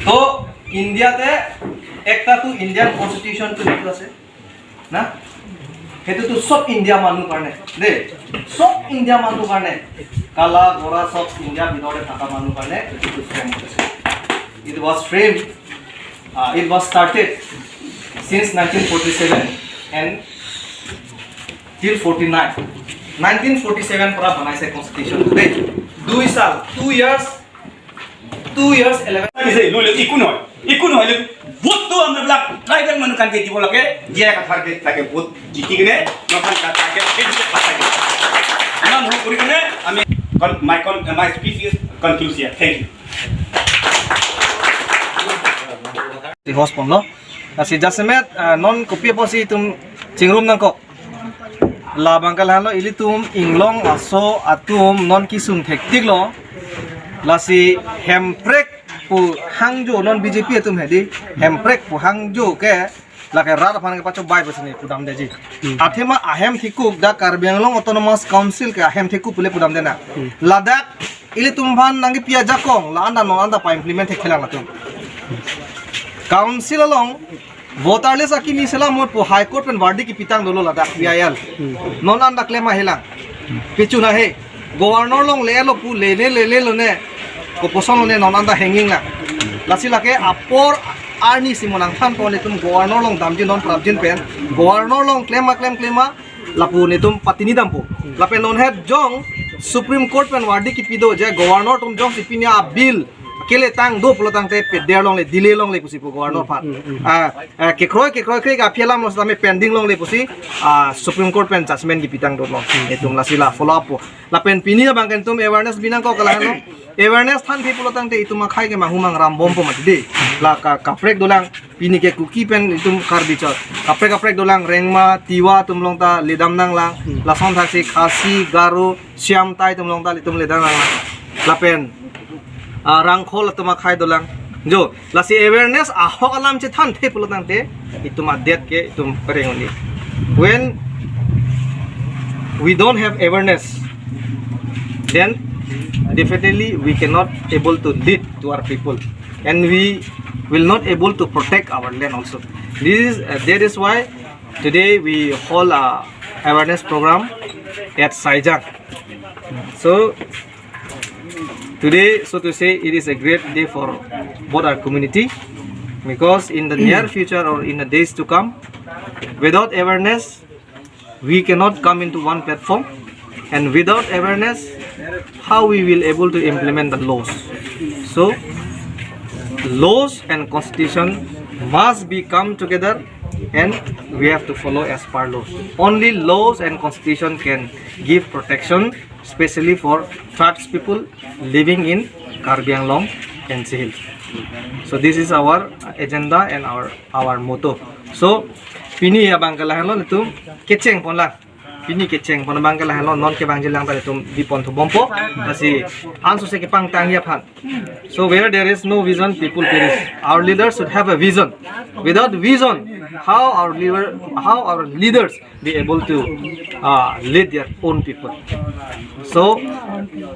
तो इंडियाते एकटा तो इंडियन कॉन्स्टिट्यूशन तो लिखा আছে ना हेतु तो सब इंडिया मानु करने दे सब इंडिया मानु करने काला गोरा सब इंडिया बिदोरे थाका मानु करने it was framed it was started since 1947 and till 49 1947 পৰা বনাইছে কনস্টিটিউশন দে 2 সাল 2 years 11 Say, no, iku no, vote to am black tribal manu kan ke di bolake, dia ka target take vote jiti gene, no kan ka target ke patake. Nan ho puri gene, ami my speech is conclude here. Thank you. Di host pon lo. Si jasemet non copy posi tum chingrum nang ko. La bangkal halo ili tum inglong aso atum non kisum hektik lo. Lasi hemprek pu hangjo non BJP atum hedi hemprek pu hangjo ke lake rat aphan ke pacho bai basini pudam deji athema ahem thikuk da Karbi Anglong Autonomous Council ke ahem thikuk pule pudam dena ladak ili tumbhan nangi pia jakong la anda no anda pa implement thelang atum council along voterless akini sela mot pu high court pen wardi ki pitang dolo ladak PIL non anda claim helang pichu na he governor long le lo pu le lo ne ko poson ne non anda hanging na lasi lake apor arni simonang than ko ne tum governor long damji non prabjin pen governor long claim lapu ne tum patini dampu lape non het jong supreme court pen wardi ki pido je governor tum jong sipinya bill kele tang do pulotang te pedder long le delay long le pusi pu governor phat ke kroi ka phelam nos tame pending long le pusi supreme court pen judgment ki pitang do long etung lasila follow up la pen pini bang ken tum awareness binang ko kala no awareness than thi pulotang te ituma khai ke mahumang ram bom po mati de la ka prek dolang pini ke kuki pen itum kar bichar kaprek dolang rengma tiwa tum long ta ledam nang lang la song thak se khasi garo syam tai tum long ta litum ledang lang la pen rang khol tuma khai dolang jo lasi awareness ahok alam che than the pulotang te ituma det ke itum rengoni when we don't have awareness then definitely we cannot able to lead to our people and we will not able to protect our land also that is why today we hold a awareness program at Saijang. So today, so to say, it is a great day for both our community because in the near future or in the days to come, without awareness, we cannot come into one platform, and without awareness, how we will able to implement the laws. So, laws and constitution must be come together, and we have to follow as per laws. Only laws and constitution can give protection, especially for tribes people living in Karbi Anglong and Sihil. So this is our agenda and our motto. So pini abang kalahan lo itu keceng pon lang pini keceng pon abang kalahan lo non ke bang jelang tadi itu di pon tu bompo masih ansu se ke pang tang ya pan. So where there is no vision, people perish. Our leaders should have a vision. Without vision, how our leaders be able to lead their own people? So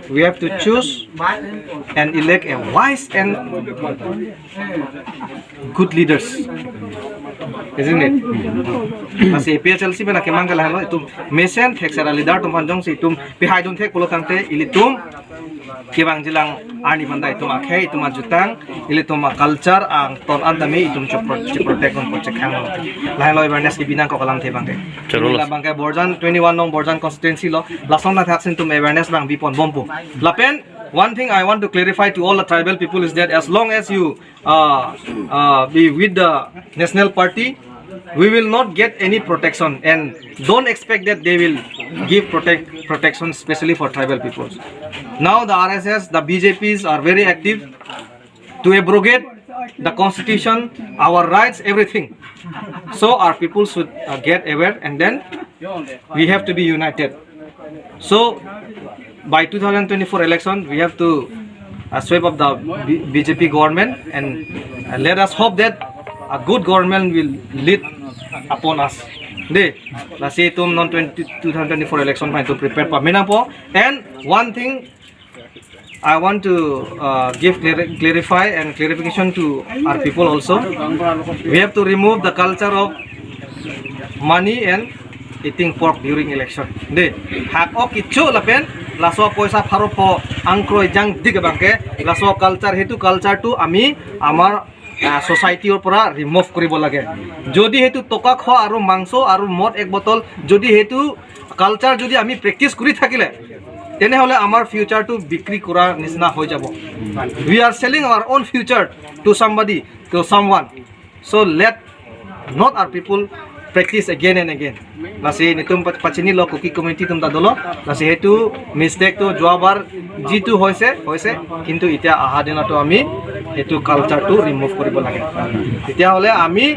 we have to choose and elect a wise and good leaders, isn't it? Masih APHLC bena kemang kalah lo itu mesen thek sara leader tum panjang si tum pihai dun thek pulo tangte ilitum kebang jelang ani bandai tum akhai tum ajutang ilitum culture ang ton antami itum protect on project hang lah lo awareness ki binang ko kalam the bangke la bangke Borjan 21 nong Borjan constituency lo lasong na thaksin tum awareness bang bipon bompo lapen. One thing I want to clarify to all the tribal people is that as long as you be with the national party, we will not get any protection, and don't expect that they will give protection especially for tribal peoples. Now the RSS, the BJPs are very active to abrogate the constitution, our rights, everything. So our people should get aware, and then we have to be united. So by 2024 election, we have to sweep up the BJP government, and let us hope that a good government will lead upon us. de la si tum non 2024 election fine to prepare pa mena po. And one thing I want to give clarify and clarification to our people also. We have to remove the culture of money and eating pork during election. De hak ok ichu lapen laso poisa pharo po angkroi jang dik bangke laso culture hetu culture to ami amar society or pora remove koribo lage. Jodi hetu toka khwa aru mangso aru mod ek botol jodi hetu culture jodi ami practice kuri thakile tene hole amar future to bikri kora nisna hoi jabo. We are selling our own future to somebody, to someone. So let not our people practice again and again. Lasi nitum pachini lo kuki community tum dadolo lasi hetu mistake to joabar jitu hoise kintu itia aha dina to ami hetu culture to remove koribo lage. Itia hole ami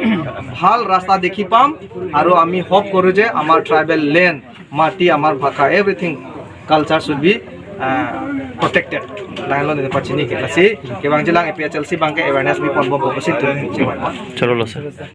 bhal rasta dekhi pam aru ami hope koru je amar tribal land mati amar bhaka everything culture should be protected. Lain lo ni pachini ke lasi ke bang jelang APHLC bang ke awareness bi pon bo bo situ. Chalo lo sir.